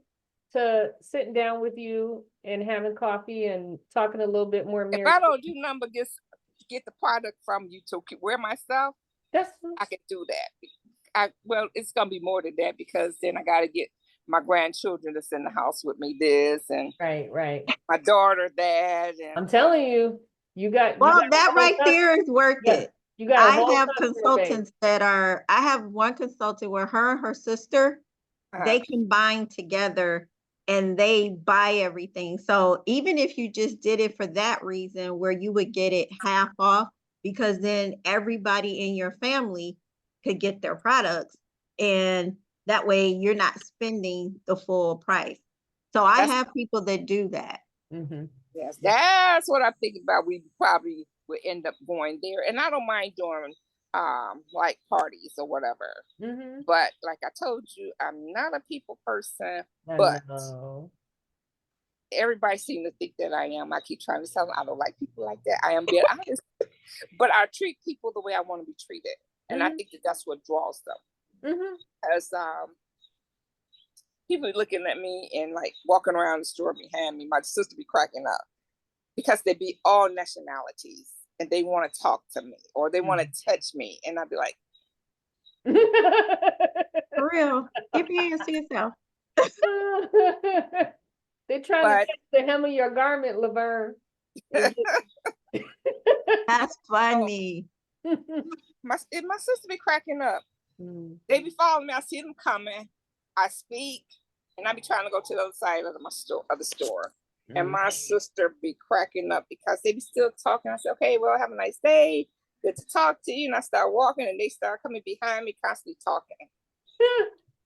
to sitting down with you and having coffee and talking a little bit more. If Mary, I don't do nothing but get the product from you to wear myself, that's I can do that. Well, it's gonna be more than that because then I gotta get my grandchildren that's in the house with me this and right. my daughter that and I'm telling you, you got. Well, you got a that whole right cus- there is worth yeah, it. You got. A I whole have customer base. consultants I have one consultant where her and her sister, they combine together and they buy everything. So even if you just did it for that reason, where you would get it half off, because then everybody in your family could get their products, and that way you're not spending the full price. So I That's- have people that do that. Mhm. yes, that's what I'm thinking about. We probably would end up going there, and I don't mind doing like parties or whatever. Mhm. But like I told you, I'm not a people person. I But- know. Everybody seems to think that I am. I keep trying to tell them I don't like people like that. I am being honest, but I treat people the way I want to be treated, and I Mhm. think that's what draws them. Mhm. Because people looking at me and like walking around the store behind me, my sister be cracking up because they be all nationalities and they want to talk to me or they want to touch me, and I'd be like, For real. Keep your hands to yourself. They're trying But- to catch the hem of your garment, Laverne. That's funny. my sister be cracking up. Mm. They be following me. I see them coming. I speak, and I be trying to go to the other side of the store. And Mm. my sister be cracking up because they be still talking. I said, okay, well, have a nice day. Good to talk to you. And I start walking and they start coming behind me, constantly talking.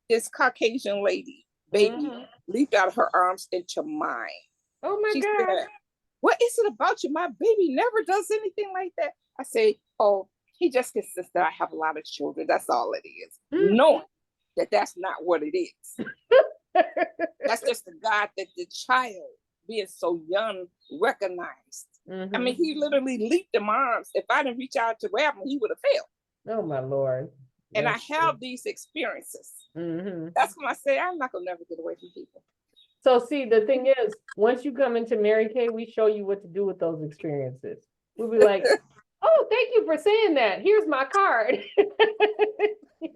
This Caucasian lady. baby Mhm. leaped out of her arms into mine. Oh my She God. said, "What is it about you? My baby never does anything like that." I say, "Oh, he just consists that I have a lot of children. That's all it is." Mm. Knowing that that's not what it is. That's just the God that the child, being so young, recognized. I mean, Mhm. he literally leaped in my arms. If I didn't reach out to grab him, he would have failed. Oh my Lord. And I have these experiences. Mm-hmm. That's when I say I'm not gonna never get away from people. So see, the thing is, once you come into Mary Kay, we show you what to do with those experiences. We'll be like, oh, thank you for saying that. Here's my card. You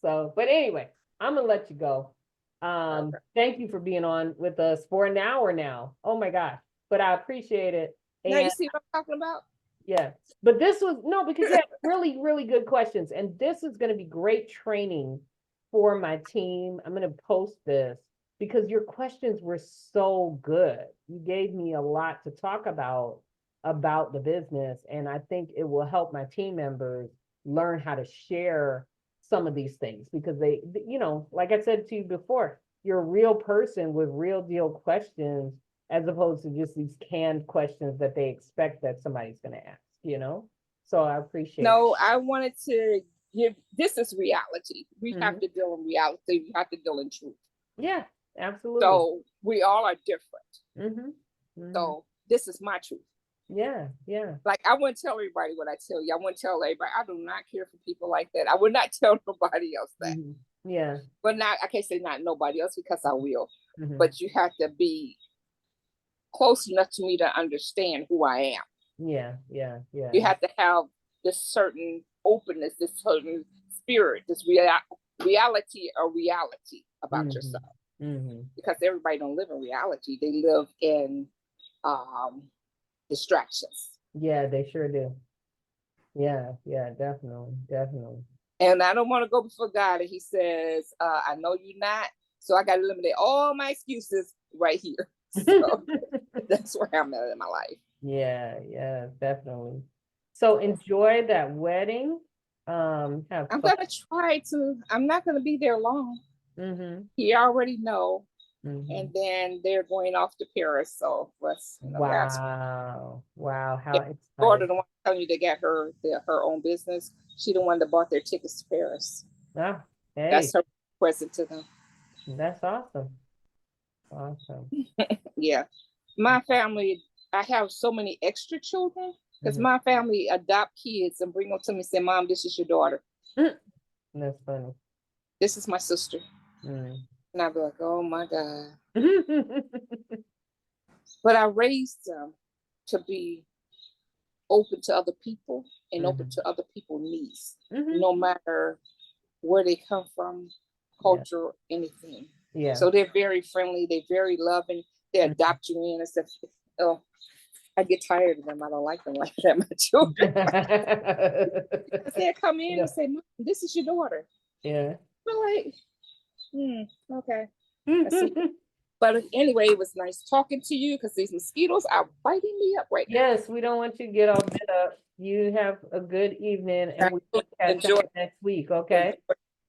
know, but anyway, I'm gonna let you go. Okay. Thank you for being on with us for an hour now. Oh my gosh, but I appreciate it. Now you And see what I'm talking about? yeah, but this was no, because you had really, really good questions, and this is going to be great training for my team. I'm going to post this because your questions were so good. You gave me a lot to talk about the business, and I think it will help my team members learn how to share some of these things because they, you know, like I said to you before, you're a real person with real deal questions as opposed to just these canned questions that they expect that somebody's going to ask, you know? So I appreciate No, it. I wanted to give, this is reality. We have Mhm. to deal in reality. We have to deal in truth. Yeah, absolutely. So we all are different. Mhm. So this is my truth. Yeah, yeah. Like I wouldn't tell everybody what I tell you. I wouldn't tell everybody. I do not care for people like that. I would not tell nobody else that. Mhm. Yeah. But not, I can't say not nobody else because I will. Mhm. But you have to be close enough to me to understand who I am. Yeah, yeah, yeah. You have to have this certain openness, this certain spirit, this reality about Mhm. yourself. Mhm. Because everybody don't live in reality. They live in distractions. Yeah, they sure do. Yeah, yeah, definitely, definitely. And I don't want to go before God and he says, I know you're not. So I got to eliminate all my excuses right here. So that's where I'm at in my life. Yeah, yeah, definitely. So enjoy that wedding. Have I'm fun. going to try to, I'm not going to be there long. Mm-hmm. He already know. Mm-hmm. And then they're going off to Paris. So let's, you know, that's Wow. Wow. How yeah, daughter, exciting. the one telling you they got her own business. She the one that bought their tickets to Paris. Ah, hey, That's her present to them. that's awesome. Awesome. Yeah. My family, I have so many extra children because Mhm. my family adopt kids and bring them to me and say, Mom, this is your daughter. That's funny. This is my sister. Mm. And I'd be like, oh my God. But I raised them to be open to other people and open to other people's needs, Mhm. no matter where they come from, culture, anything. Yeah. So they're very friendly, they're very loving, they adopt you in and stuff. Oh, I get tired of them. I don't like them like that, my children. They'll come in and say, Mom, this is your daughter. Yeah. I'm like, okay. I see. But anyway, it was nice talking to you because these mosquitoes are biting me up right now. Yes, we don't want you to get all bit up. You have a good evening and we will catch up next week, okay?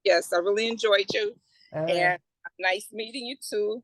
Yes, I really enjoyed you. All right. And nice meeting you too.